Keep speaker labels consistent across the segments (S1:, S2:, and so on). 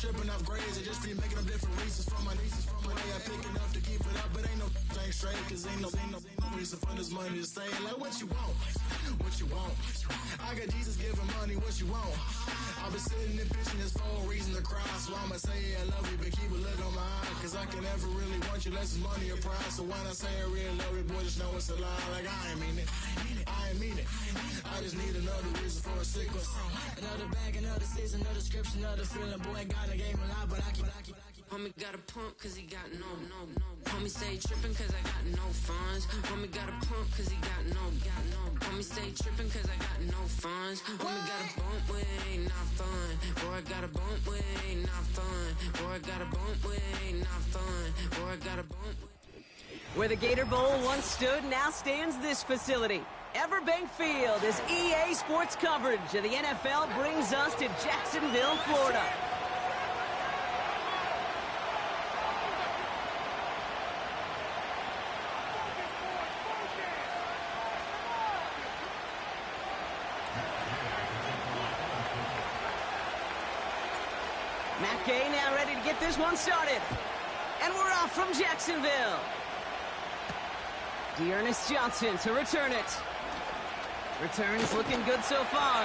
S1: tripping off grades, I just be making up different reasons for my nieces. From my way I pick it up to keep it up, but ain't no thing straight, cause ain't no reason for this money to stay. Like what you want, what you want. I got Jesus giving money, what you want. I've been sitting and pitching this for a reason to cry, so I'ma say I love you, but keep a look on my eye, cause I can never really want you unless it's money or prize. So when I say I really love you, boy, just know it's a lie. Like I ain't mean it, I ain't mean it. I just need another reason for a sickle. Another bag, another season, another description, another feeling. Boy, got a game a lot, but I keep.
S2: Homie got a pump cause he got no. Homie stay tripping cause I got no funds. Homie got a pump cause he got no. Homie stay tripping cause I got no funds. Homie got a bump with ain't not fun. Boy, I got a bump with ain't not fun. Boy, I got a bump with ain't not fun. Boy, I got a bump with.
S3: Where the Gator Bowl once stood, now stands this facility. Everbank Field, as EA Sports coverage of the NFL brings us to Jacksonville, Florida. Matt Gay now ready to get this one started. And we're off from Jacksonville. Dearness Johnson to return it. Returns looking good so far.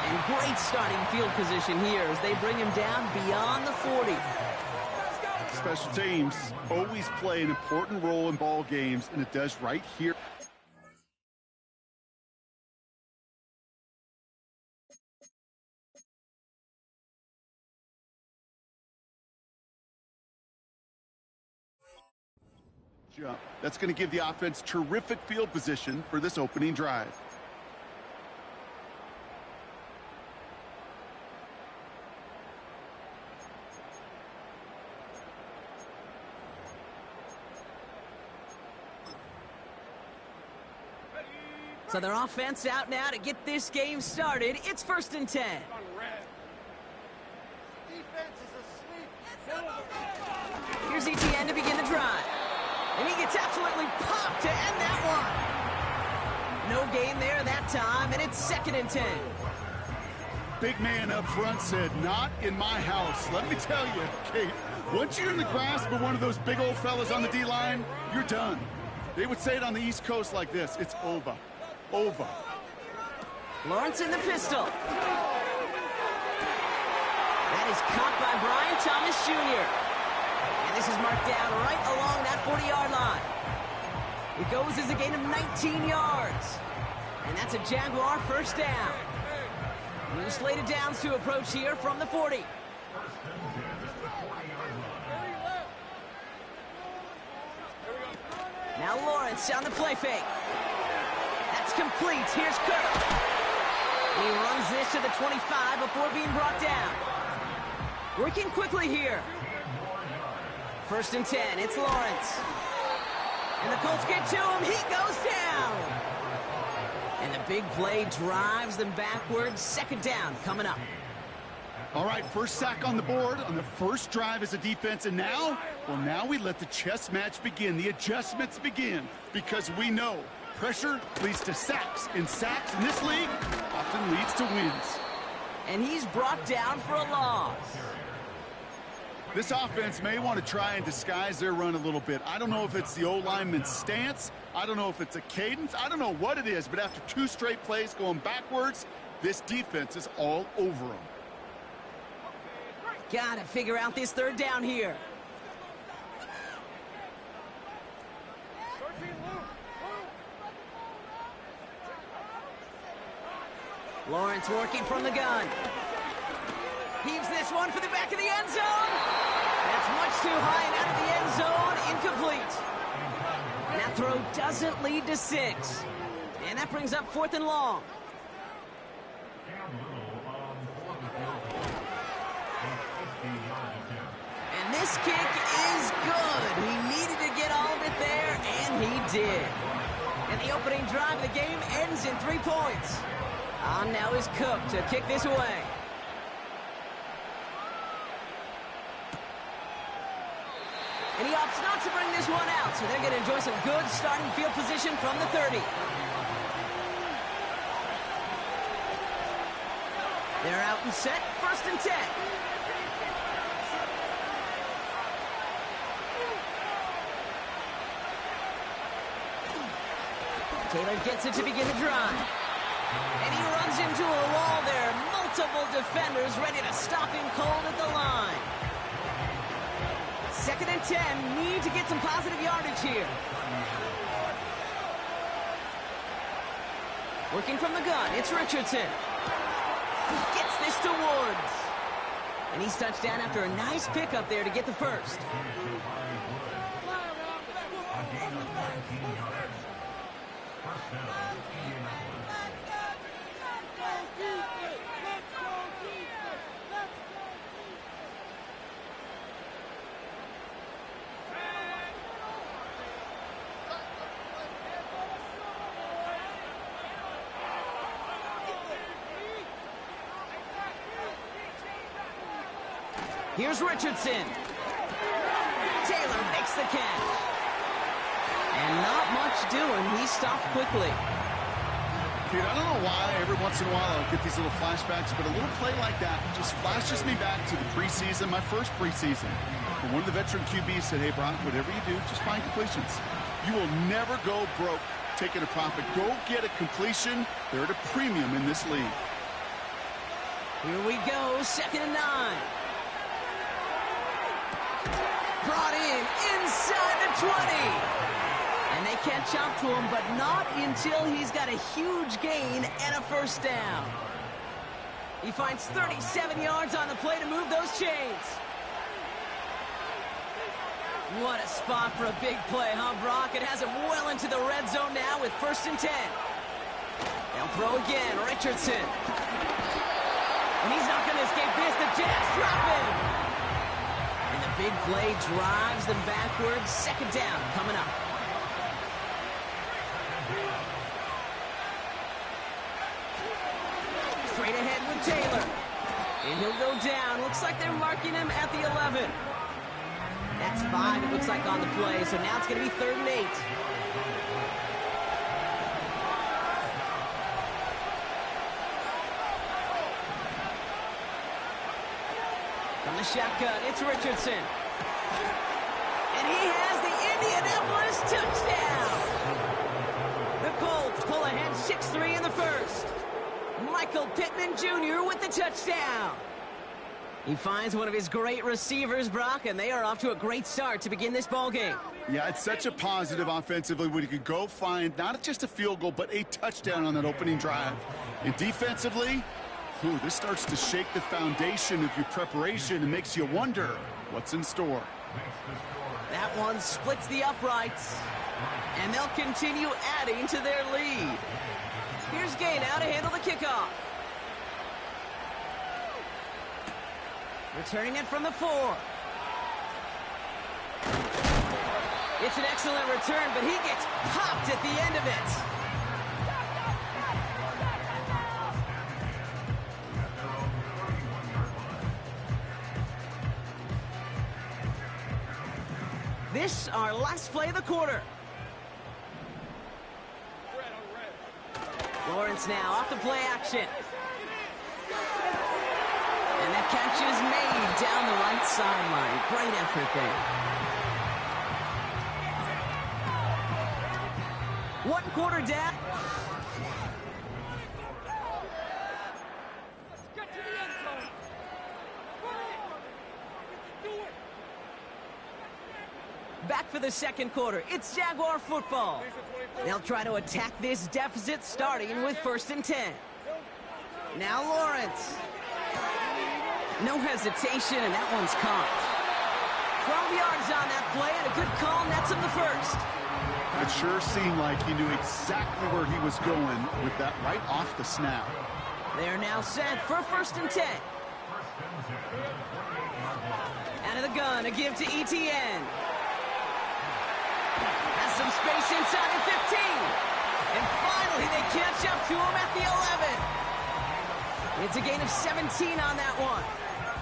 S3: And great starting field position here as they bring him down beyond the 40.
S4: Special teams always play an important role in ball games, and it does right here. That's going to give the offense terrific field position for this opening drive.
S3: So their offense out now to get this game started. It's 1st and 10. Here's ETN to begin the drive. And he gets absolutely popped to end that one. No gain there that time, and it's 2nd and 10.
S4: Big man up front said, not in my house. Let me tell you, Kate, once you're in the grasp of one of those big old fellas on the D-line, you're done. They would say it on the East Coast like this, it's over. Over.
S3: Lawrence in the pistol. That is caught by Brian Thomas Jr. And this is marked down right along that 40-yard line. It goes as a gain of 19 yards. And that's a Jaguar first down. New slated downs to approach here from the 40. Now Lawrence on the play fake. That's complete. Here's Kirk. He runs this to the 25 before being brought down. Working quickly here. 1st and 10. It's Lawrence. And the Colts get to him. He goes down. And the big play drives them backwards. 2nd down coming up.
S4: All right, first sack on the board on the first drive as a defense. And now, well, now we let the chess match begin. The adjustments begin because we know pressure leads to sacks. And sacks in this league often leads to wins.
S3: And he's brought down for a loss.
S4: This offense may want to try and disguise their run a little bit. I don't know if it's the O-lineman's stance. I don't know if it's a cadence. I don't know what it is, but after 2 straight plays going backwards, this defense is all over them.
S3: Gotta figure out this 3rd down here. Lawrence working from the gun. Heaves this one for the back of the end zone. That's much too high and out of the end zone. Incomplete. And that throw doesn't lead to 6. And that brings up 4th and long. And this kick is good. He needed to get all of it there, and he did. And the opening drive of the game ends in 3 points. On now is Cook to kick this away. And he opts not to bring this one out, so they're going to enjoy some good starting field position from the 30. They're out and set, 1st and 10. Taylor gets it to begin the drive. And he runs into a wall there. Multiple defenders ready to stop him cold at the line. 2nd and 10. Need to get some positive yardage here. Working from the gun, it's Richardson. Gets this to Woods. And he's touchdown after a nice pickup there to get the first. Here's Richardson. Taylor makes the catch. And not much doing. He stopped quickly.
S4: Dude, I don't know why every once in a while I'll get these little flashbacks, but a little play like that just flashes me back to the preseason, my first preseason. And one of the veteran QBs said, hey, Brock, whatever you do, just find completions. You will never go broke taking a profit. Go get a completion. They're at a premium in this league.
S3: Here we go, 2nd and 9. Brought in inside the 20. And they catch up to him, but not until he's got a huge gain and a first down. He finds 37 yards on the play to move those chains. What a spot for a big play, huh, Brock? It has him well into the red zone now with 1st and 10. They'll throw again, Richardson. And he's not going to escape this. The Jets drop him. And the big play drives them backwards. 2nd down coming up. Straight ahead with Taylor. And he'll go down. Looks like they're marking him at the 11. That's 5, it looks like, on the play. So now it's going to be 3rd and 8. From the shotgun, it's Richardson. And he has the Indianapolis touchdown. The Colts pull ahead 6-3 in the first. Michael Pittman Jr. with the touchdown. He finds one of his great receivers, Brock, and they are off to a great start to begin this ballgame.
S4: Yeah, it's such a positive offensively when you can go find not just a field goal, but a touchdown on that opening drive. And defensively, this starts to shake the foundation of your preparation and makes you wonder what's in store.
S3: That one splits the uprights, and they'll continue adding to their lead. Here's Gay now to handle the kickoff. Returning it from the 4. It's an excellent return, but he gets popped at the end of it. This, our last play of the quarter. Lawrence now off the play action. And that catch is made down the right sideline. Great effort there. 1 quarter down. Back for the 2nd quarter. It's Jaguar football. They'll try to attack this deficit starting with 1st and 10. Now Lawrence. No hesitation, and that one's caught. 12 yards on that play, and a good call nets him the first.
S4: It sure seemed like he knew exactly where he was going with that right off the snap.
S3: They're now set for 1st and 10. Out of the gun, a give to ETN. Has some space inside the 15. And finally, they catch up to him at the 11. It's a gain of 17 on that one.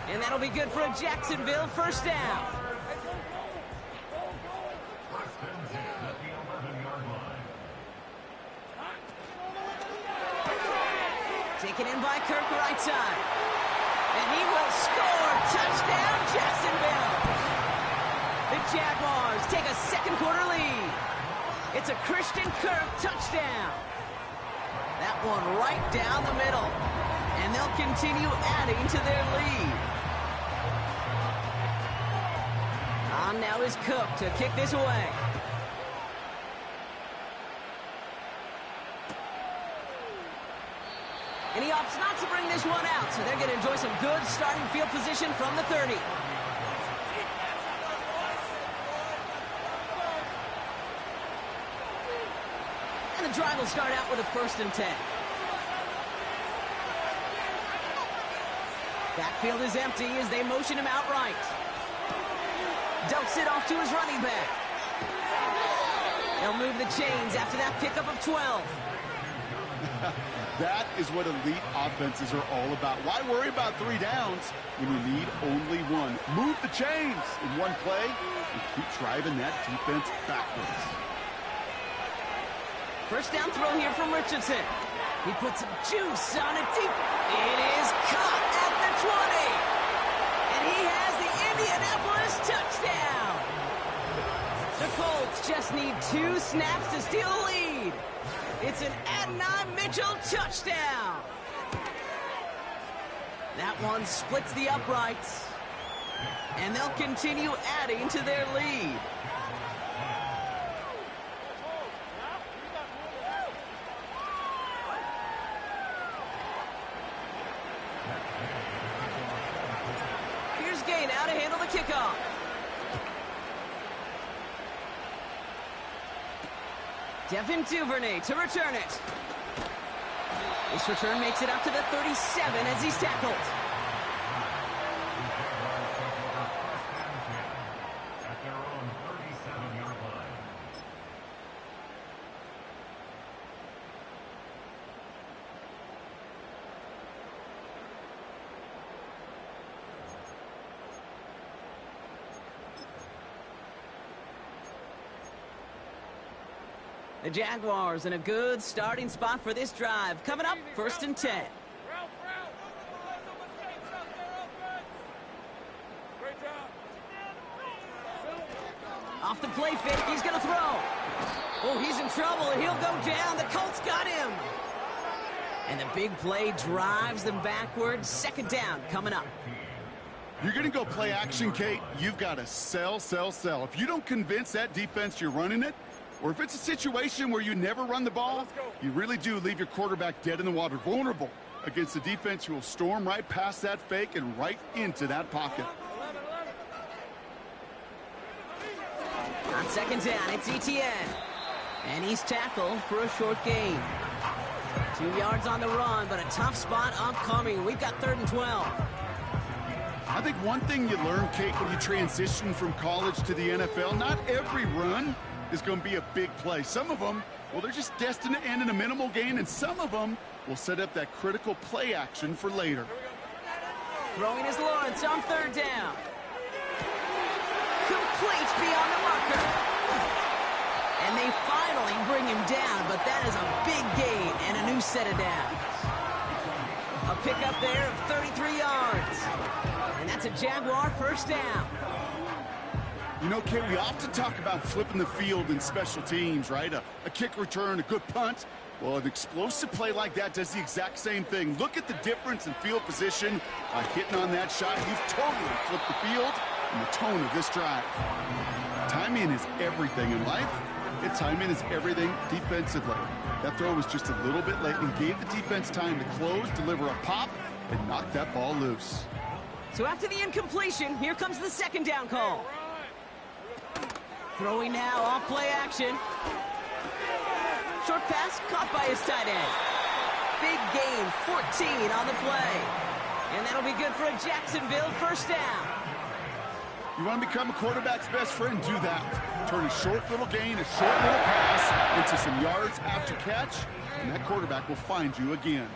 S3: And that'll be good for a Jacksonville first down. Taken in by Kirk right side. And he will score. Touchdown, Jacksonville. The Jaguars take a 2nd quarter lead. It's a Christian Kirk touchdown. That one right down the middle. And they'll continue adding to their lead. On now is Cook to kick this away. And he opts not to bring this one out, so they're going to enjoy some good starting field position from the 30. And the drive will start out with a 1st and 10. Backfield is empty as they motion him out right. Dumps it off to his running back. They'll move the chains after that pickup of 12.
S4: That is what elite offenses are all about. Why worry about 3 downs when you need only 1? Move the chains in one play and keep driving that defense backwards.
S3: 1st down throw here from Richardson. He puts some juice on it deep. It is caught at the 20. And he has the Indianapolis touchdown. The Colts just need 2 snaps to steal the lead. It's an Adonai Mitchell touchdown. That one splits the uprights. And they'll continue adding to their lead. Here's Gay now to handle the kickoff. Devin Duvernay to return it. This return makes it up to the 37 as he's tackled.
S5: At their own 37-yard line.
S3: The Jaguars in a good starting spot for this drive. Coming up, 1st and 10. Off the play fake, he's going to throw. Oh, he's in trouble, and he'll go down. The Colts got him. And the big play drives them backwards. 2nd down coming up.
S4: You're going to go play action, Kate. You've got to sell, sell, sell. If you don't convince that defense you're running it, or if it's a situation where you never run the ball, you really do leave your quarterback dead in the water, vulnerable against a defense who will storm right past that fake and right into that pocket.
S3: On 2nd down, it's Etienne. And he's tackled for a short gain. 2 yards on the run, but a tough spot upcoming. We've got 3rd and 12.
S4: I think one thing you learn, Kate, when you transition from college to the NFL, not every run is going to be a big play. Some of them, well, they're just destined to end in a minimal gain, and some of them will set up that critical play action for later.
S3: Throwing is Lawrence on 3rd down. Complete beyond the marker. And they finally bring him down, but that is a big gain and a new set of downs. A pickup there of 33 yards. And that's a Jaguar 1st down.
S4: You know, Kate, we often talk about flipping the field in special teams, right? A kick return, a good punt. Well, an explosive play like that does the exact same thing. Look at the difference in field position by hitting on that shot. You've totally flipped the field and the tone of this drive. Timing is everything in life. And timing is everything defensively. That throw was just a little bit late and gave the defense time to close, deliver a pop, and knock that ball loose.
S3: So after the incompletion, here comes the 2nd down call. Throwing now off play action. Short pass caught by his tight end. Big gain, 14 on the play. And that'll be good for a Jacksonville 1st down.
S4: You want to become a quarterback's best friend? Do that. Turn a short little gain, a short little pass into some yards after catch, and that quarterback will find you again.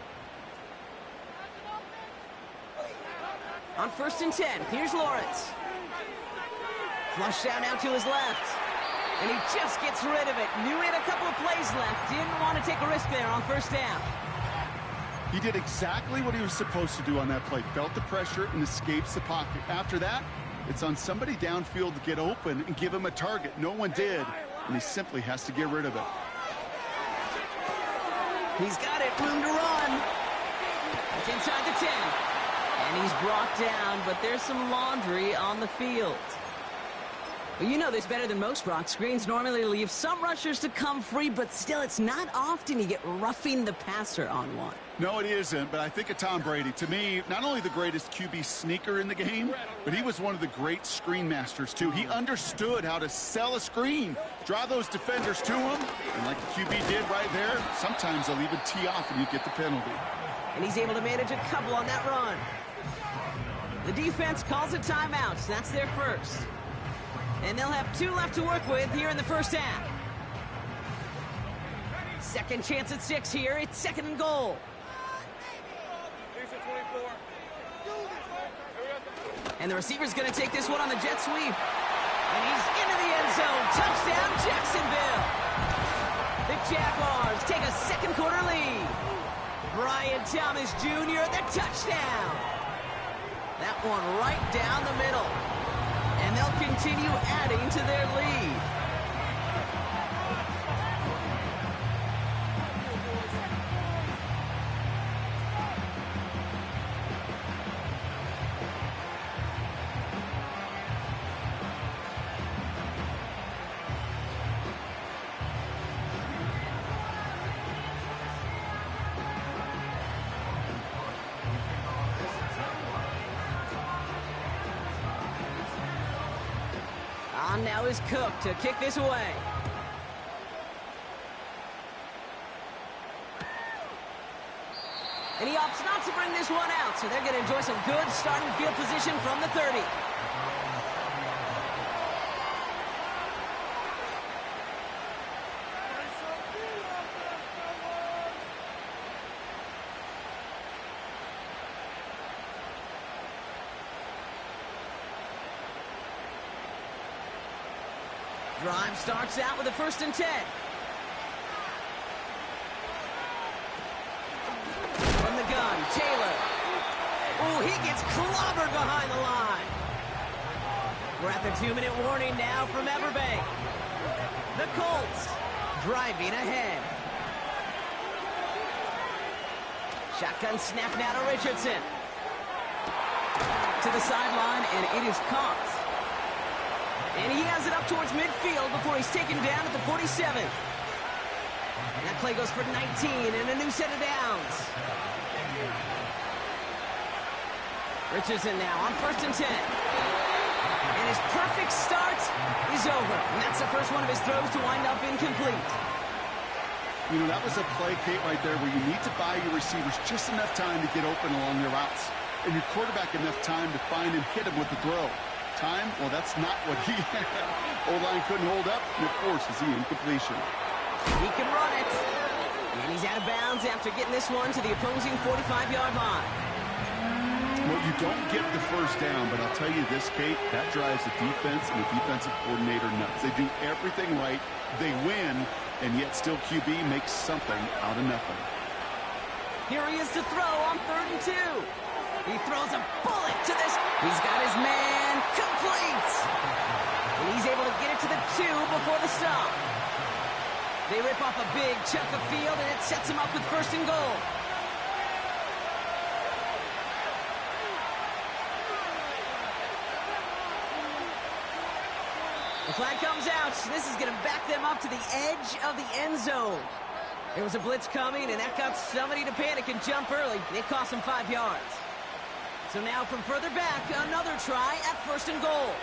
S3: On 1st and 10, here's Lawrence. Flush down now to his left. And he just gets rid of it. Knew he had a couple of plays left. Didn't want to take a risk there on 1st down.
S4: He did exactly what he was supposed to do on that play. Felt the pressure and escapes the pocket. After that, it's on somebody downfield to get open and give him a target. No one did. and he simply has to get rid of it.
S3: He's got it, room to run. It's inside the 10. And he's brought down, but there's some laundry on the field. Well, you know this better than most, Brock. Screens normally leave some rushers to come free, but still, it's not often you get roughing the passer on one.
S4: No, it isn't, but I think of Tom Brady. To me, not only the greatest QB sneaker in the game, but he was one of the great screen masters, too. He understood how to sell a screen, draw those defenders to him, and like the QB did right there, sometimes they'll even tee off and you get the penalty.
S3: And he's able to manage a couple on that run. The defense calls a timeout, so that's their first. And they'll have 2 left to work with here in the first half. Second chance at 6 here. It's 2nd and goal. And the receiver's going to take this one on the jet sweep. And he's into the end zone. Touchdown, Jacksonville. The Jaguars take a second quarter lead. Brian Thomas Jr., the touchdown. That one right down the middle. And they'll continue adding to their lead. On now is Cook to kick this away. And he opts not to bring this one out, so they're going to enjoy some good starting field position from the 30. Drive starts out with a 1st and 10. From the gun, Taylor. Oh, he gets clobbered behind the line. We're at the 2-minute warning now from Everbank. The Colts driving ahead. Shotgun snap now to Richardson. To the sideline, and it is caught. And he has it up towards midfield before he's taken down at the 47. And that play goes for 19 and a new set of downs. Richardson now on 1st and 10. And his perfect start is over. And that's the first one of his throws to wind up incomplete.
S4: You know, that was a play, Kate, right there where you need to buy your receivers just enough time to get open along their routes. And your quarterback enough time to find and hit him with the throw. Time? Well, that's not what he had. O-line couldn't hold up, and it forces the incompletion.
S3: He can run it. And he's out of bounds after getting this one to the opposing 45-yard line.
S4: Well, you don't get the first down, but I'll tell you this, Kate, that drives the defense and the defensive coordinator nuts. They do everything right, they win, and yet still QB makes something out of nothing.
S3: Here he is to throw on 3rd and 2. He throws a bullet to this. He's got his man complete. And he's able to get it to the 2 before the stop. They rip off a big chunk of field, and it sets him up with 1st and goal. The flag comes out. This is going to back them up to the edge of the end zone. There was a blitz coming, and that got somebody to panic and jump early. It cost them 5 yards. So now from further back, another try at 1st and goal.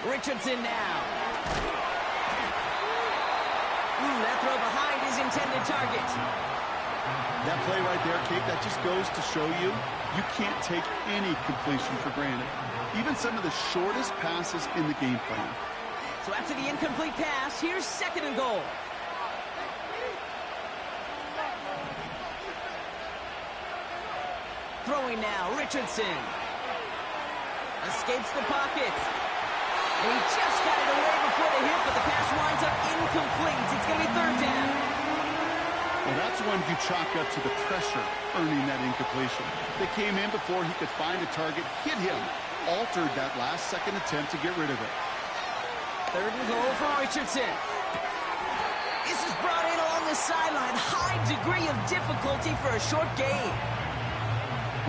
S3: Richardson now. That throw behind his intended target.
S4: That play right there, Kate, that just goes to show you can't take any completion for granted. Even some of the shortest passes in the game plan.
S3: So after the incomplete pass, here's 2nd and goal. Throwing now, Richardson. Escapes the pocket. And he just got it away before the hit, but the pass winds up incomplete. It's going to be 3rd down.
S4: Well, that's one you chalk up to the pressure earning that incompletion. They came in before he could find a target, hit him, altered that last-second attempt to get rid of it.
S3: 3rd and goal for Richardson. This is brought in along the sideline. High degree of difficulty for a short gain.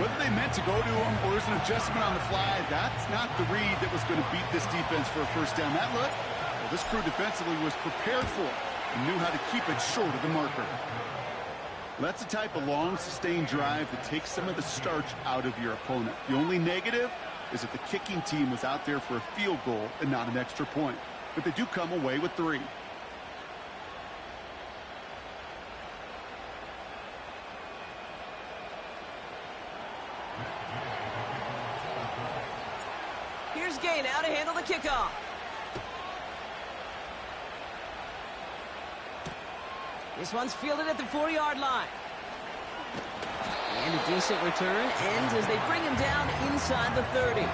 S4: Whether they meant to go to him or is an adjustment on the fly, that's not the read that was going to beat this defense for a first down. That look, well, this crew defensively was prepared for it and knew how to keep it short of the marker. That's the type of long, sustained drive that takes some of the starch out of your opponent. The only negative is that the kicking team was out there for a field goal and not an extra point. But they do come away with 3.
S3: Here's Gay now to handle the kickoff. This one's fielded at the 4-yard line. And a decent return ends as they bring him down inside the 30.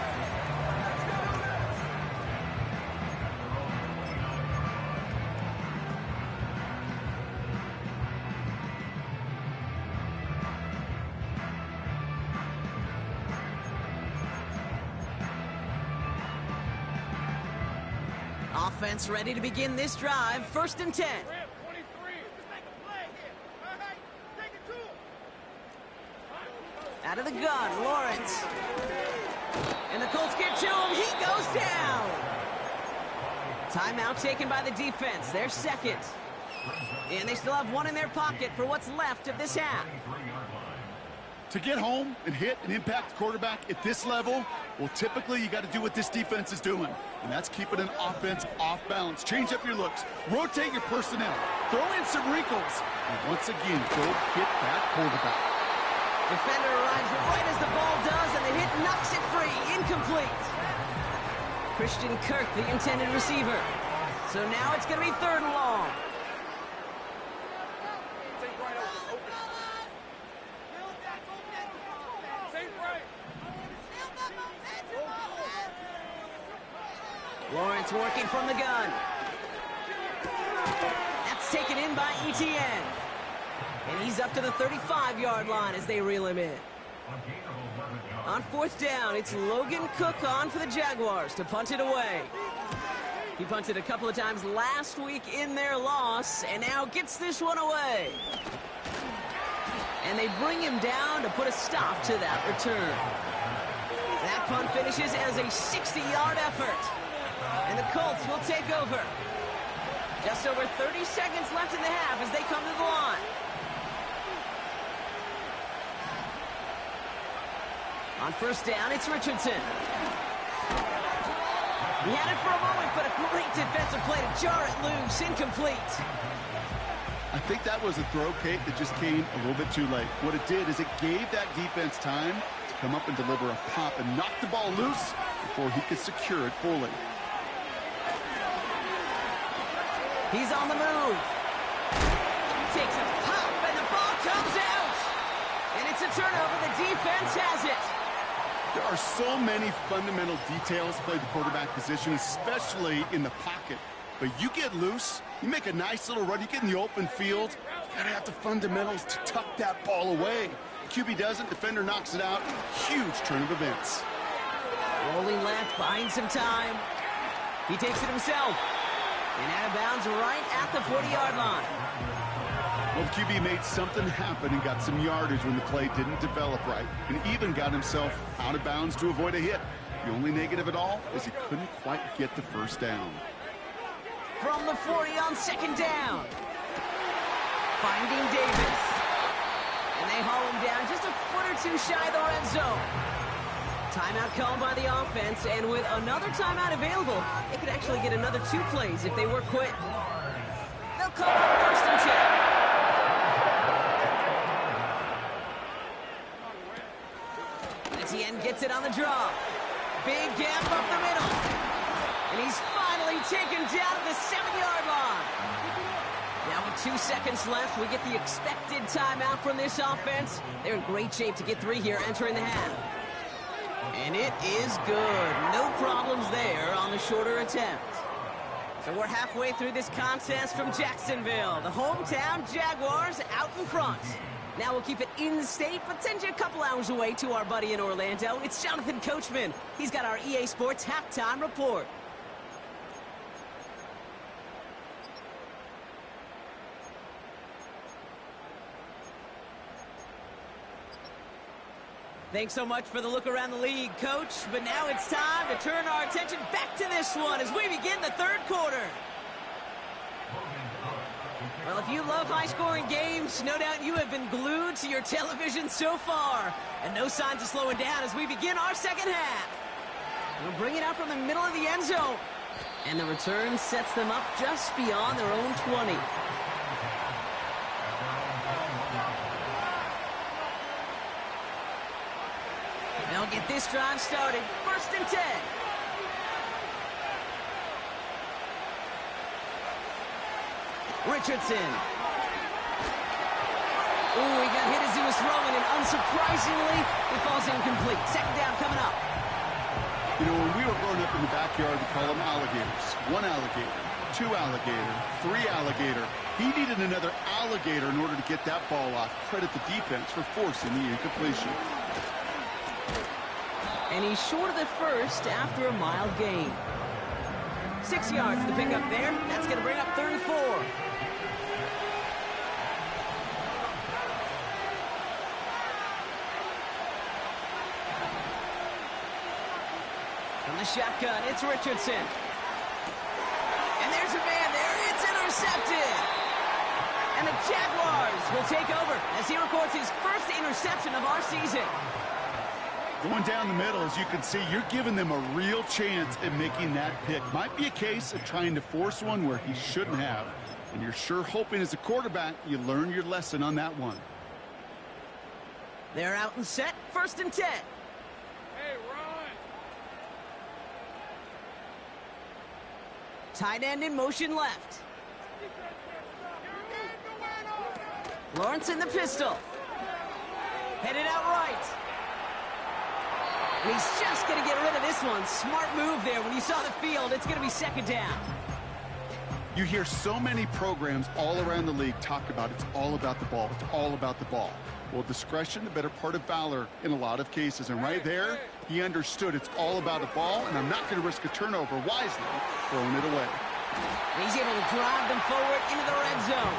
S3: Offense ready to begin this drive. 1st and 10. Out of the gun, Lawrence. And the Colts get to him. He goes down. Timeout taken by the defense. Their 2nd. And they still have 1 in their pocket for what's left of this half.
S4: To get home and hit and impact the quarterback at this level, well, typically you got to do what this defense is doing, and that's keeping an offense off balance. Change up your looks, rotate your personnel, throw in some wrinkles, and once again, go hit that quarterback.
S3: Defender arrives right as the ball does, and the hit knocks it free. Incomplete. Christian Kirk, the intended receiver. So now it's going to be 3rd and long. Lawrence working from the gun. That's taken in by Etienne. And he's up to the 35-yard line as they reel him in. On 4th down, it's Logan Cook on for the Jaguars to punt it away. He punted a couple of times last week in their loss and now gets this one away. And they bring him down to put a stop to that return. That punt finishes as a 60-yard effort. And the Colts will take over. Just over 30 seconds left in the half as they come to the line. On 1st down, it's Richardson. He had it for a moment, but a great defensive play to jar it loose. Incomplete.
S4: I think that was a throw, Kate, that just came a little bit too late. What it did is it gave that defense time to come up and deliver a pop and knock the ball loose before he could secure it fully.
S3: He's on the move. He takes a pop, and the ball comes out. And it's a turnover. The defense has it.
S4: There are so many fundamental details to play the quarterback position, especially in the pocket. But you get loose, you make a nice little run, you get in the open field, you gotta have the fundamentals to tuck that ball away. QB doesn't, defender knocks it out. Huge turn of events.
S3: Rolling left, buying some time. He takes it himself. And out of bounds right at the 40-yard line.
S4: Well, the QB made something happen and got some yardage when the play didn't develop right, and even got himself out of bounds to avoid a hit. The only negative at all is he couldn't quite get the 1st down.
S3: From the 40 on 2nd down. Finding Davis. And they haul him down just a foot or two shy of the red zone. Timeout called by the offense, and with another timeout available, they could actually get another 2 plays if they were quick. They'll call it 1st and 10. Etienne gets it on the draw. Big gap up the middle. And he's finally taken down at the 7-yard line. Now with 2 seconds left, we get the expected timeout from this offense. They're in great shape to get 3 here entering the half. And it is good. No problems there on the shorter attempt. So we're halfway through this contest from Jacksonville. The hometown Jaguars out in front. Now we'll keep it in-state, but send you a couple hours away to our buddy in Orlando. It's Jonathan Coachman. He's got our EA Sports halftime report. Thanks so much for the look around the league, Coach. But now it's time to turn our attention back to this one as we begin the third quarter. Well, if you love high-scoring games, no doubt you have been glued to your television so far. And no signs of slowing down as we begin our second half. We'll bring it out from the middle of the end zone. And the return sets them up just beyond their own 20. They'll get this drive started. 1st and 10. Richardson. Ooh, he got hit as he was throwing, and unsurprisingly, he falls incomplete. 2nd down coming up.
S4: You know, when we were growing up in the backyard, we call them alligators. 1 alligator, 2 alligator, 3 alligator. He needed another alligator in order to get that ball off. Credit the defense for forcing the incompletion.
S3: And he's short of the first after a mild gain. 6 yards to pick up there. That's going to bring up 3rd and 4. From the shotgun, it's Richardson. And there's a man there. It's intercepted. And the Jaguars will take over as he records his first interception of our season.
S4: Going down the middle, as you can see, you're giving them a real chance at making that pick. Might be a case of trying to force one where he shouldn't have. And you're sure hoping as a quarterback you learn your lesson on that one.
S3: They're out and set. 1st and 10.
S6: Hey, Ron.
S3: Tight end in motion left. Lawrence in the pistol. Headed out right. And he's just going to get rid of this one. Smart move there. When you saw the field, it's going to be 2nd down.
S4: You hear so many programs all around the league talk about it's all about the ball. It's all about the ball. Well, discretion, the better part of valor in a lot of cases. And right there, he understood it's all about the ball, and I'm not going to risk a turnover wisely, throwing it away.
S3: He's able to drive them forward into the red zone.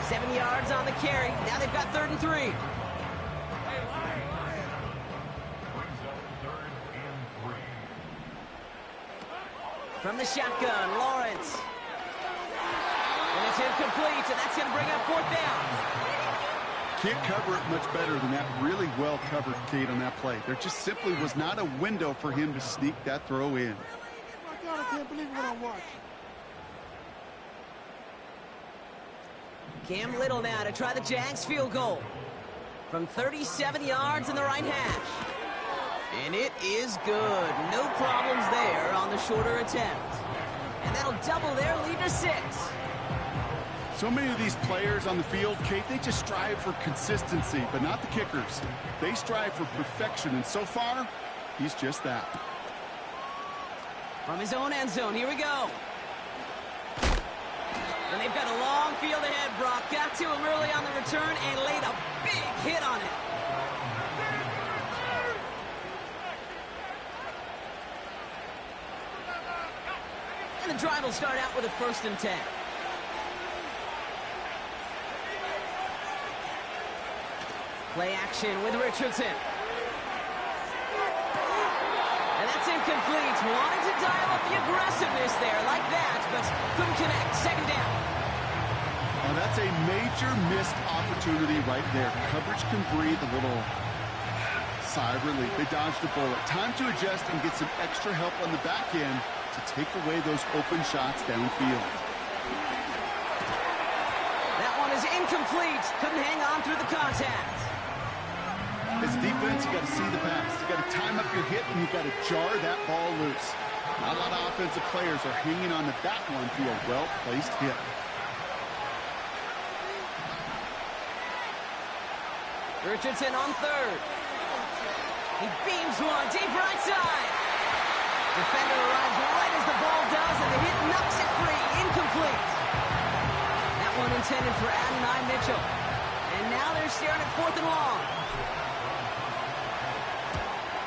S3: 7 yards on the carry. Now they've got 3rd and 3. From the shotgun, Lawrence. And it's incomplete, and that's going to bring up 4th down.
S4: Can't cover it much better than that. Really well covered, Kate, on that play. There just simply was not a window for him to sneak that throw in.
S6: My God, I can't believe what I watched.
S3: Cam Little now to try the Jags field goal. From 37 yards in the right hash. And it is good. No problems there on the shorter attempt. And that'll double their lead to 6.
S4: So many of these players on the field, Kate, they just strive for consistency, but not the kickers. They strive for perfection, and so far, he's just that.
S3: From his own end zone, here we go. And they've got a long field ahead, Brock. Got to him early on the return and laid a big hit on it. And the drive will start out with a 1st and 10. Play action with Richardson. And that's incomplete. Wanted to dial up the aggressiveness there like that, but couldn't connect. 2nd down.
S4: Oh, that's a major missed opportunity right there. Coverage can breathe a little sigh of relief. They dodged a bullet. Time to adjust and get some extra help on the back end to take away those open shots downfield.
S3: That one is incomplete. Couldn't hang on through the contact.
S4: As a defense, you got to see the pass. You got to time up your hit, and you got to jar that ball loose. Not a lot of offensive players are hanging on to that one through a well-placed hit.
S3: Richardson on 3rd. He beams one deep right side. Defender arrives right as the ball does, and the hit knocks it free. Incomplete. That one intended for Adonai Mitchell. And now they're staring at 4th and long.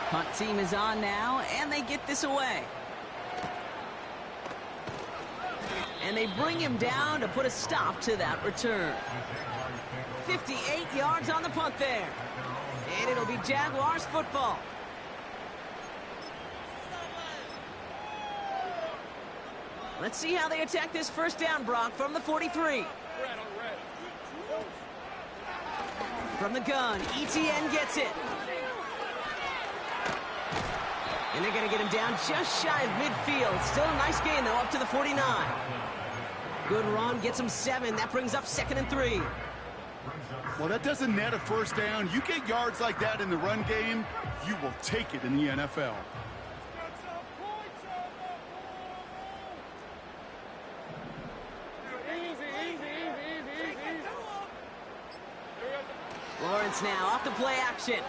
S3: Punt team is on now, and they get this away. And they bring him down to put a stop to that return. 58 yards on the punt there. And it'll be Jaguars football. Let's see how they attack this first down, Brock, from the 43. From the gun, ETN gets it. And they're going to get him down just shy of midfield. Still a nice gain, though, up to the 49. Good run, gets him 7. That brings up 2nd and 3.
S4: Well, that doesn't net a first down. You get yards like that in the run game, you will take it in the NFL.
S3: Lawrence now off the play action.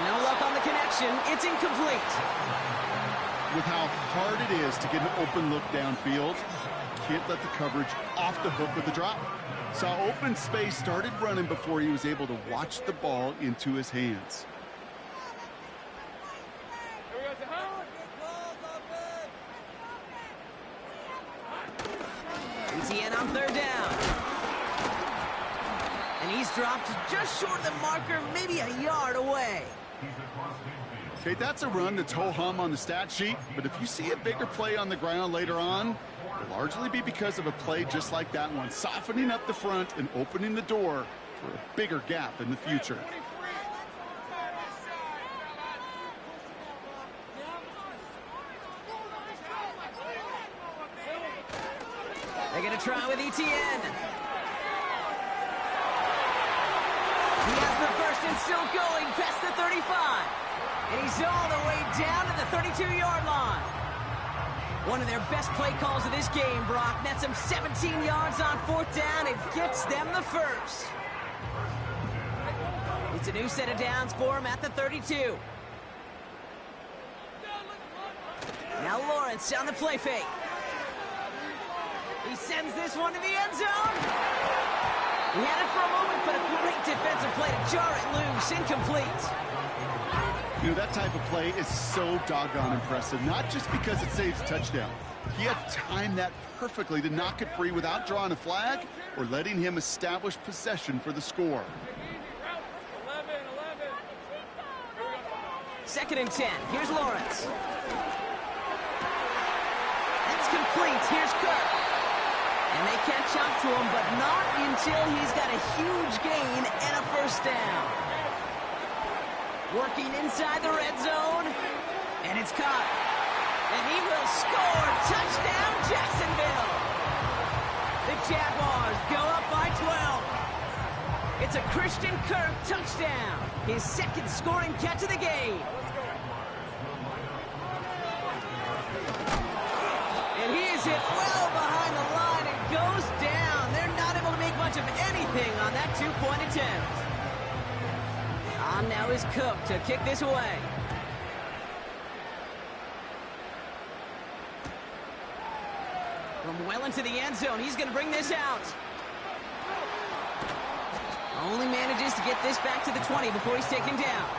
S3: No luck on the connection. It's incomplete.
S4: With how hard it is to get an open look downfield, can't let the coverage off the hook with the drop. Saw open space, started running before he was able to watch the ball into his hands.
S3: ETN on 3rd down. And he's dropped just short of the marker, maybe a yard away.
S4: Okay, that's a run that's ho-hum on the stat sheet, but if you see a bigger play on the ground later on, it'll largely be because of a play just like that one, softening up the front and opening the door for a bigger gap in the future.
S3: They're going to try with ETN. He has the first and still going past the 35. And he's all the way down to the 32-yard line. One of their best play calls of this game, Brock. Nets him 17 yards on 4th down and gets them the first. It's a new set of downs for him at the 32. Now Lawrence on the play fake. He sends this one to the end zone. He had it for a moment, but a great defensive play to jar it loose. Incomplete.
S4: You know, that type of play is so doggone impressive, not just because it saves a touchdown. He had timed that perfectly to knock it free without drawing a flag or letting him establish possession for the score.
S3: 2nd and 10. Here's Lawrence. That's complete. Here's Kirk. And they catch up to him, but not until he's got a huge gain and a first down. Working inside the red zone, and it's caught. And he will score. Touchdown, Jacksonville. The Jaguars go up by 12. It's a Christian Kirk touchdown. His 2nd scoring catch of the game. And he is hit well behind the line and goes down. They're not able to make much of anything on that 2-point attempt. On now is Cook to kick this away. From well into the end zone, he's going to bring this out. Only manages to get this back to the 20 before he's taken down.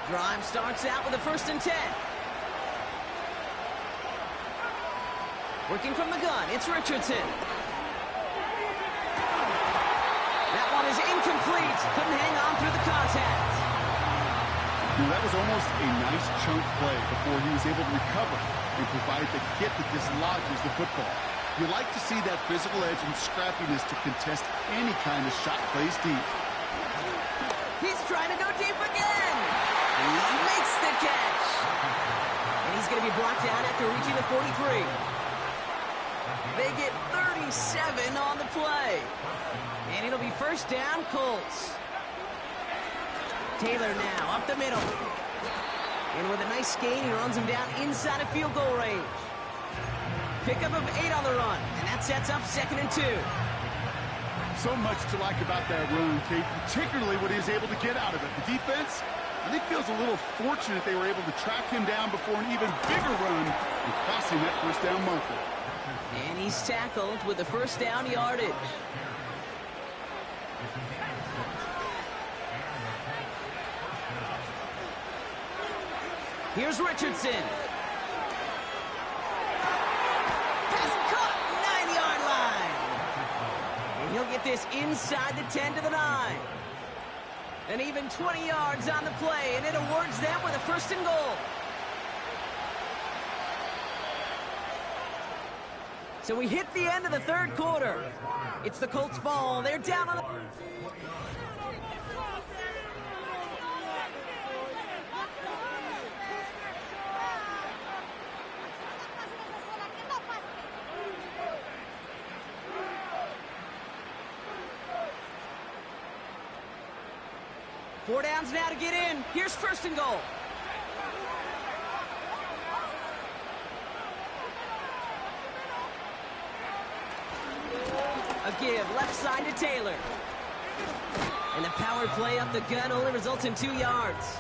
S3: Drive starts out with a 1st and 10. Working from the gun, it's Richardson. That one is incomplete. Couldn't hang on through the contact.
S4: That was almost a nice chunk play before he was able to recover and provide the hit that dislodges the football. You like to see that physical edge and scrappiness to contest any kind of shot plays deep.
S3: He's trying to go deep again. He makes the catch. And he's going to be brought down after reaching the 43. They get 37 on the play. And it'll be first down, Colts. Taylor now up the middle. And with a nice gain, he runs him down inside of field goal range. Pickup of 8 on the run, and that sets up 2nd and 2.
S4: So much to like about that run, Kate, particularly what he was able to get out of it. The defense, I think feels a little fortunate they were able to track him down before an even bigger run and crossing that first down marker.
S3: And he's tackled with the first down yardage. Here's Richardson. Pass caught, 9-yard line. And he'll get this inside the 10 to the 9. And even 20 yards on the play, and it awards them with a first and goal. So we hit the end of the third quarter. It's the Colts ball. They're down on the... Four downs now to get in. Here's first and goal. A give, left side to Taylor. And the power play up the gut only results in 2 yards.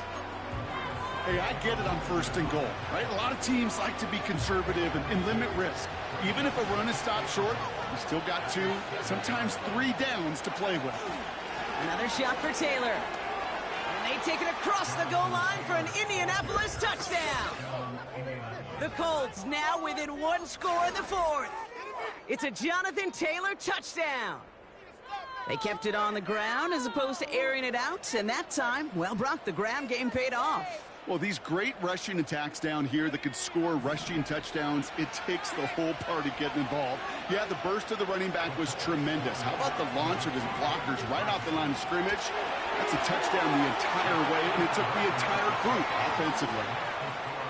S4: Hey, I get it on first and goal, right? A lot of teams like to be conservative and limit risk. Even if a run is stopped short, you still got 2, sometimes 3 downs to play with.
S3: Another shot for Taylor. And they take it across the goal line for an Indianapolis touchdown. The Colts now within 1 score in the fourth. It's a Jonathan Taylor touchdown. They kept it on the ground as opposed to airing it out, and that time, well, Brock, the ground game paid off.
S4: Well, these great rushing attacks down here that could score rushing touchdowns, it takes the whole party getting involved. Yeah, the burst of the running back was tremendous. How about the launch of his blockers right off the line of scrimmage? That's a touchdown the entire way, and it took the entire group offensively.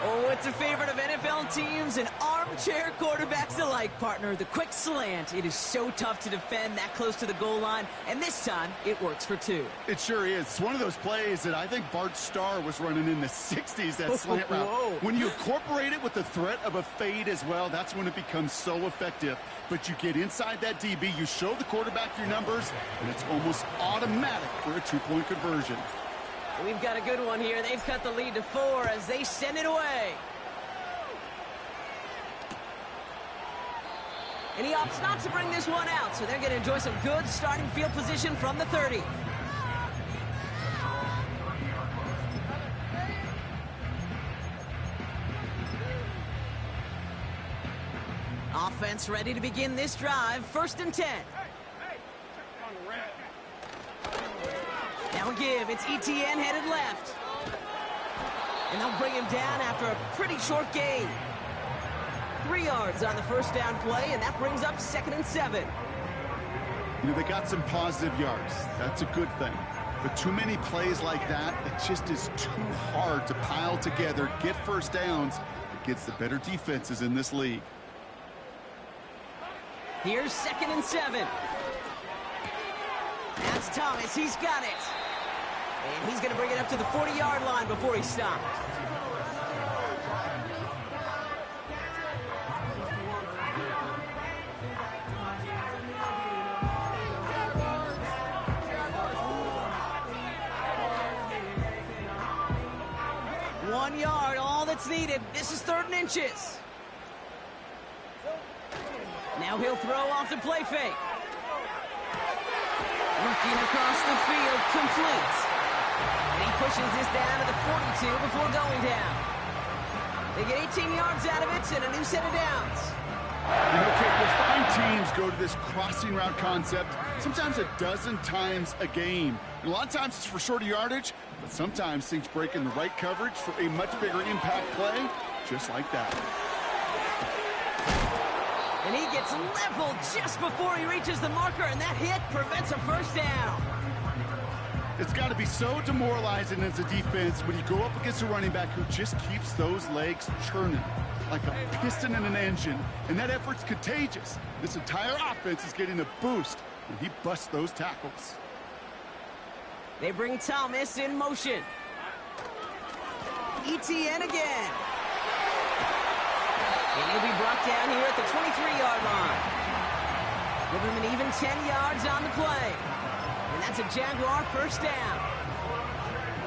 S3: Oh, it's a favorite of NFL teams and armchair quarterbacks alike, partner. The quick slant. It is so tough to defend that close to the goal line, and this time it works for 2.
S4: It sure is. It's one of those plays that I think Bart Starr was running in the 60s, that slant route.
S3: Whoa.
S4: When you incorporate it with the threat of a fade as well, that's when it becomes so effective. But you get inside that DB, you show the quarterback your numbers, and it's almost automatic for a 2-point conversion.
S3: We've got a good one here. They've cut the lead to 4 as they send it away. And he opts not to bring this one out, so they're going to enjoy some good starting field position from the 30. Offense ready to begin this drive. First and 10. Now a give. It's ETN headed left. And they'll bring him down after a pretty short gain. 3 yards on the first down play, and that brings up 2nd and 7.
S4: You know, they got some positive yards. That's a good thing. But too many plays like that, it just is too hard to pile together, get first downs against the better defenses in this league.
S3: Here's 2nd and 7. That's Thomas. He's got it. And he's going to bring it up to the 40-yard line before he stopped. One yard, all that's needed. This is 3rd and inches. Now he'll throw off the play fake. Working across the field, complete. And he pushes this down to the 42 before going down. They get 18 yards out of it and a new set of downs.
S4: You know, Kate, we'll find teams go to this crossing route concept sometimes a dozen times a game. And a lot of times it's for shorter yardage, but sometimes things break in the right coverage for a much bigger impact play, just like that.
S3: And he gets leveled just before he reaches the marker, and that hit prevents a first down.
S4: It's got to be so demoralizing as a defense when you go up against a running back who just keeps those legs churning like a piston in an engine, and that effort's contagious. This entire offense is getting a boost when he busts those tackles.
S3: They bring Thomas in motion. ETN again. And he'll be brought down here at the 23-yard line. Give him an even 10 yards on the play. And that's a Jaguar first down.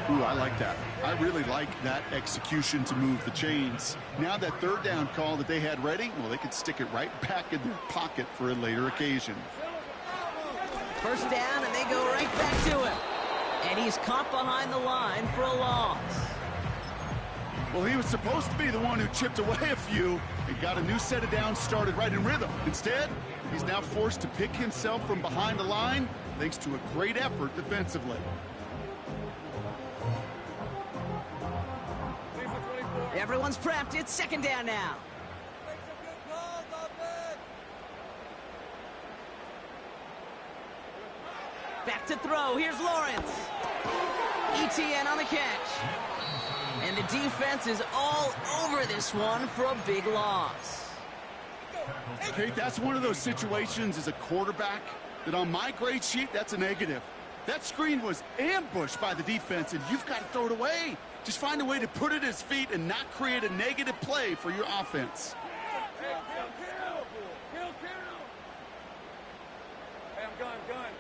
S4: Ooh, I like that. I really like that execution to move the chains. Now that third down call that they had ready, well, they could stick it right back in their pocket for a later occasion.
S3: First down, and they go right back to him. And he's caught behind the line for a loss.
S4: Well, he was supposed to be the one who chipped away a few and got a new set of downs started right in rhythm. Instead, he's now forced to pick himself from behind the line thanks to a great effort defensively.
S3: Everyone's prepped. It's second down now. Back to throw. Here's Lawrence. ETN on the catch. And the defense is all over this one for a big loss.
S4: Kate, that's one of those situations as a quarterback that on my grade sheet, that's a negative. That screen was ambushed by the defense, and you've got to throw it away. Just find a way to put it at his feet and not create a negative play for your offense.
S6: Kill. Hey, I'm gun.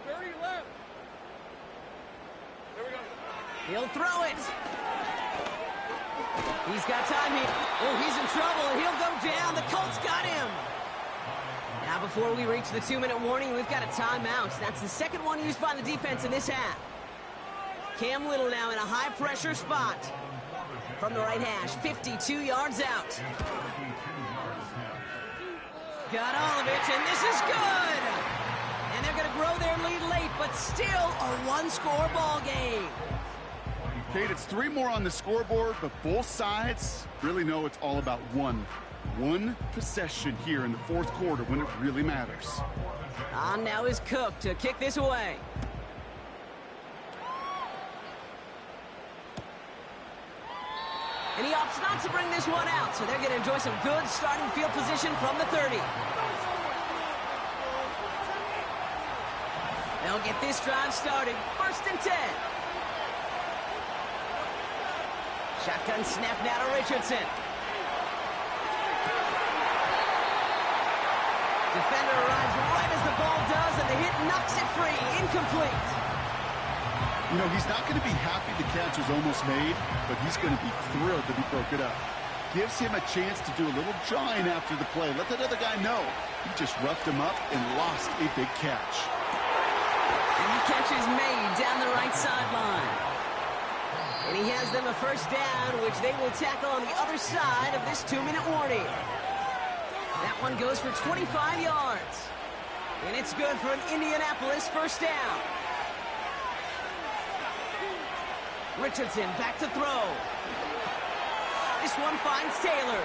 S6: 30 left. There we go.
S3: He'll throw it. He's got time here. Oh, he's in trouble, and he'll go down. The Colts got him. Now, before we reach the 2-minute warning, we've got a timeout. That's the second one used by the defense in this half. Cam Little now in a high-pressure spot. From the right hash, 52 yards out. Got Olovich, and this is good! And they're going to grow their lead late, but still a one-score ball game.
S4: Kate, it's 3 more on the scoreboard, but both sides really know it's all about one possession here in the fourth quarter when it really matters.
S3: On now is Cook to kick this away. And he opts not to bring this one out, so they're going to enjoy some good starting field position from the 30. They'll get this drive started. 1st and 10. Shotgun snap now to Richardson. Defender arrives right as the ball does, and the hit knocks it free. Incomplete.
S4: You know, he's not going to be happy the catch was almost made, but he's going to be thrilled that he broke it up. Gives him a chance to do a little jawing after the play. Let that other guy know. He just roughed him up and lost a big catch.
S3: And the catch is made down the right sideline. And he has them a first down, which they will tackle on the other side of this 2-minute warning. That one goes for 25 yards. And it's good for an Indianapolis first down. Richardson back to throw. This one finds Taylor.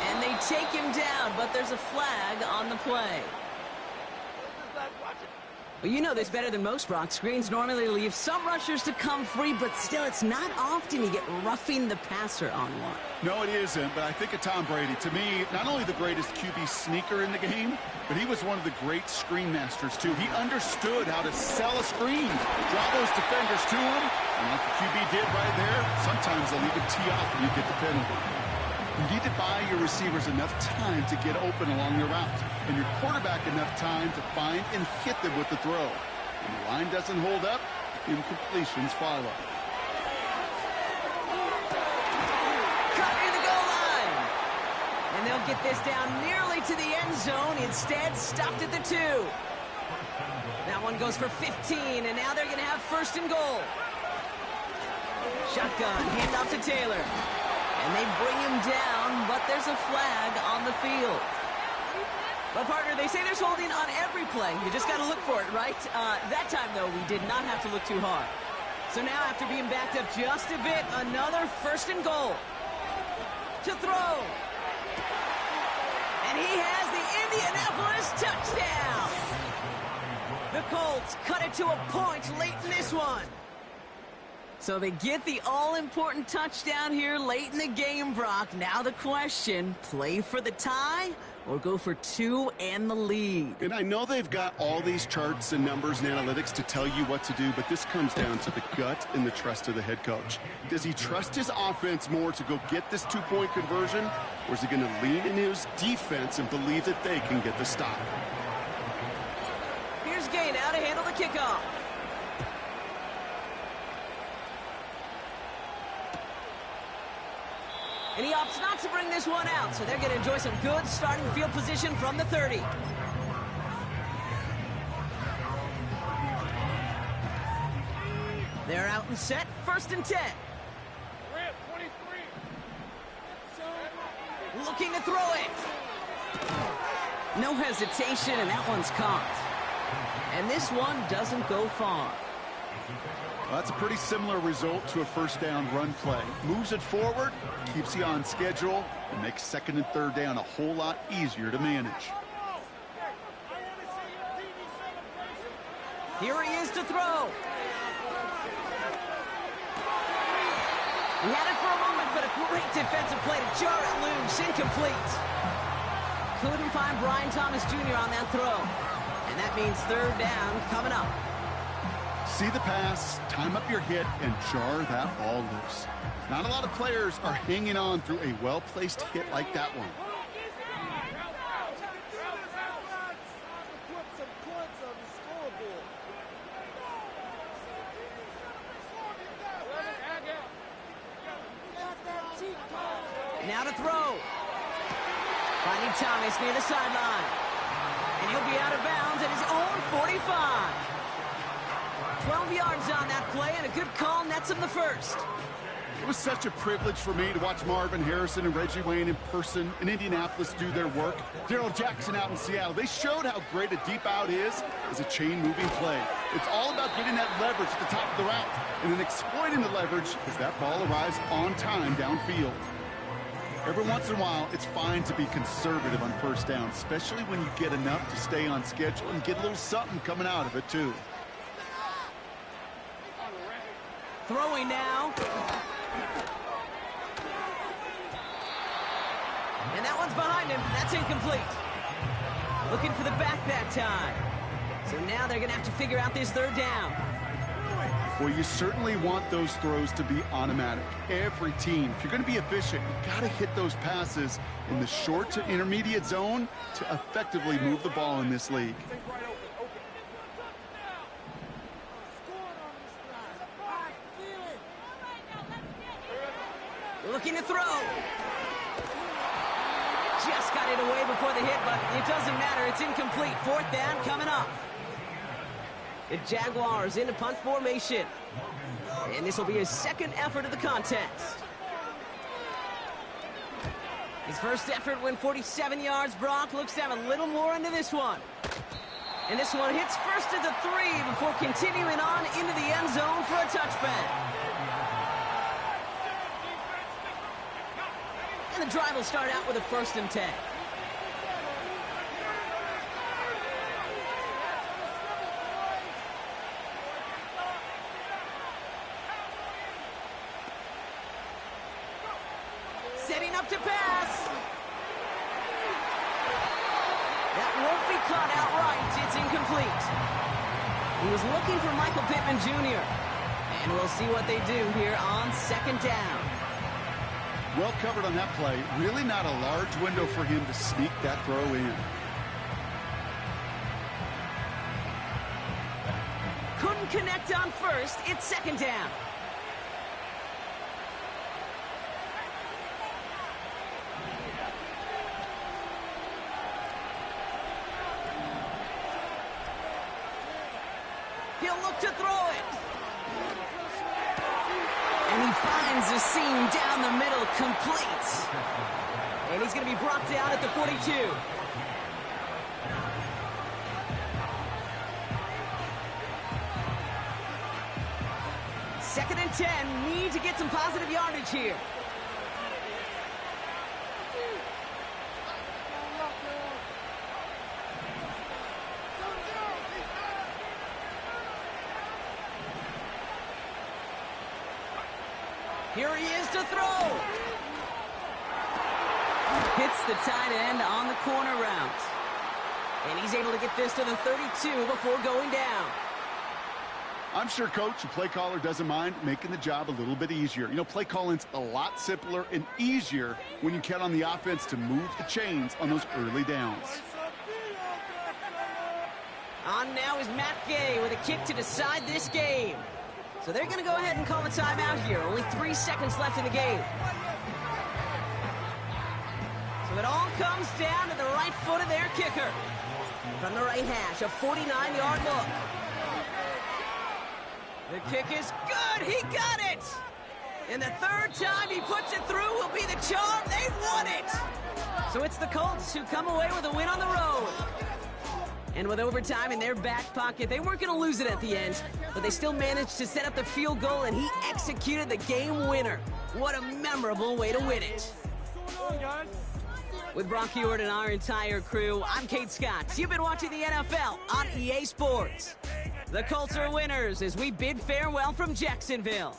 S3: And they take him down, but there's a flag on the play. Well, you know this better than most, Brock. Screens normally leave some rushers to come free, but still, it's not often you get roughing the passer on one.
S4: No, it isn't, but I think of Tom Brady. To me, not only the greatest QB sneaker in the game, but he was one of the great screen masters, too. He understood how to sell a screen, draw those defenders to him, and like the QB did right there, sometimes they'll even tee off and you get the penalty. You need to buy your receivers enough time to get open along their route, and your quarterback enough time to find and hit them with the throw. When the line doesn't hold up, incompletions follow.
S3: Cut near the goal line. And they'll get this down nearly to the end zone. Instead, stopped at the 2. That one goes for 15, and now they're going to have 1st and goal. Shotgun, handoff to Taylor. And they bring him down, but there's a flag on the field. But, partner, they say there's holding on every play. You just got to look for it, right? That time, though, we did not have to look too hard. So now, after being backed up just a bit, another 1st and goal. To throw. And he has the Indianapolis touchdown. The Colts cut it to a point late in this one. So they get the all-important touchdown here late in the game, Brock. Now the question, play for the tie or go for 2 and the lead?
S4: And I know they've got all these charts and numbers and analytics to tell you what to do, but this comes down to the gut and the trust of the head coach. Does he trust his offense more to go get this 2-point conversion, or is he going to lean in his defense and believe that they can get the stop?
S3: Here's Gay now to handle the kickoff. And he opts not to bring this one out, so they're going to enjoy some good starting field position from the 30. They're out and set, 1st and 10.
S6: Ramp 23.
S3: Looking to throw it. No hesitation, and that one's caught. And this one doesn't go far.
S4: Well, that's a pretty similar result to a 1st down run play. Moves it forward, keeps you on schedule, and makes 2nd and 3rd down a whole lot easier to manage.
S3: Here he is to throw. He had it for a moment, but a great defensive play to jar it loose. Incomplete. Couldn't find Brian Thomas Jr. on that throw. And that means 3rd down coming up.
S4: See the pass, time up your hit, and jar that ball loose. Not a lot of players are hanging on through a well-placed hit like that one.
S3: Now to throw. Finding Thomas near the sideline. And he'll be out of bounds at his own 45. 12 yards on that play, and a good call nets him the 1st.
S4: It was such a privilege for me to watch Marvin Harrison and Reggie Wayne in person in Indianapolis do their work. Darrell Jackson out in Seattle. They showed how great a deep out is as a chain-moving play. It's all about getting that leverage at the top of the route and then exploiting the leverage as that ball arrives on time downfield. Every once in a while, it's fine to be conservative on 1st down, especially when you get enough to stay on schedule and get a little something coming out of it, too.
S3: Throwing now. And that one's behind him. That's incomplete. Looking for the back that time. So now they're going to have to figure out this 3rd down.
S4: Well, you certainly want those throws to be automatic. Every team, if you're going to be efficient, you got to hit those passes in the short to intermediate zone to effectively move the ball in this league.
S3: Looking to throw. Just got it away before the hit, but it doesn't matter. It's incomplete. 4th down coming up. The Jaguars into punt formation. And this will be his 2nd effort of the contest. His 1st effort went 47 yards. Brock looks to have a little more into this one. And this one hits 1st at the 3 before continuing on into the end zone for a touchback. And the drive will start out with a 1st and 10. Setting up to pass. That won't be caught outright. It's incomplete. He was looking for Michael Pittman Jr. And we'll see what they do here on 2nd down.
S4: Well covered on that play. Really not a large window for him to sneak that throw in.
S3: Couldn't connect on 1st. It's 2nd down. He'll look to throw it. And he finds a seam down the middle, complete. And he's going to be brought down at the 42. Second and 10, need to get some positive yardage here. Here he is to throw. Hits the tight end on the corner route. And he's able to get this to the 32 before going down.
S4: I'm sure coach and play caller doesn't mind making the job a little bit easier. You know, play calling's a lot simpler and easier when you count on the offense to move the chains on those early downs.
S3: On now is Matt Gay with a kick to decide this game. So they're going to go ahead and call a timeout here. Only 3 seconds left in the game. So it all comes down to the right foot of their kicker. From the right hash, a 49-yard look. The kick is good. He got it. And the third time he puts it through will be the charm. They've won it. So it's the Colts who come away with a win on the road. And with overtime in their back pocket, they weren't going to lose it at the end, but they still managed to set up the field goal, and he executed the game winner. What a memorable way to win it. With Brock Heward and our entire crew, I'm Kate Scott. You've been watching the NFL on EA Sports. The Colts are winners as we bid farewell from Jacksonville.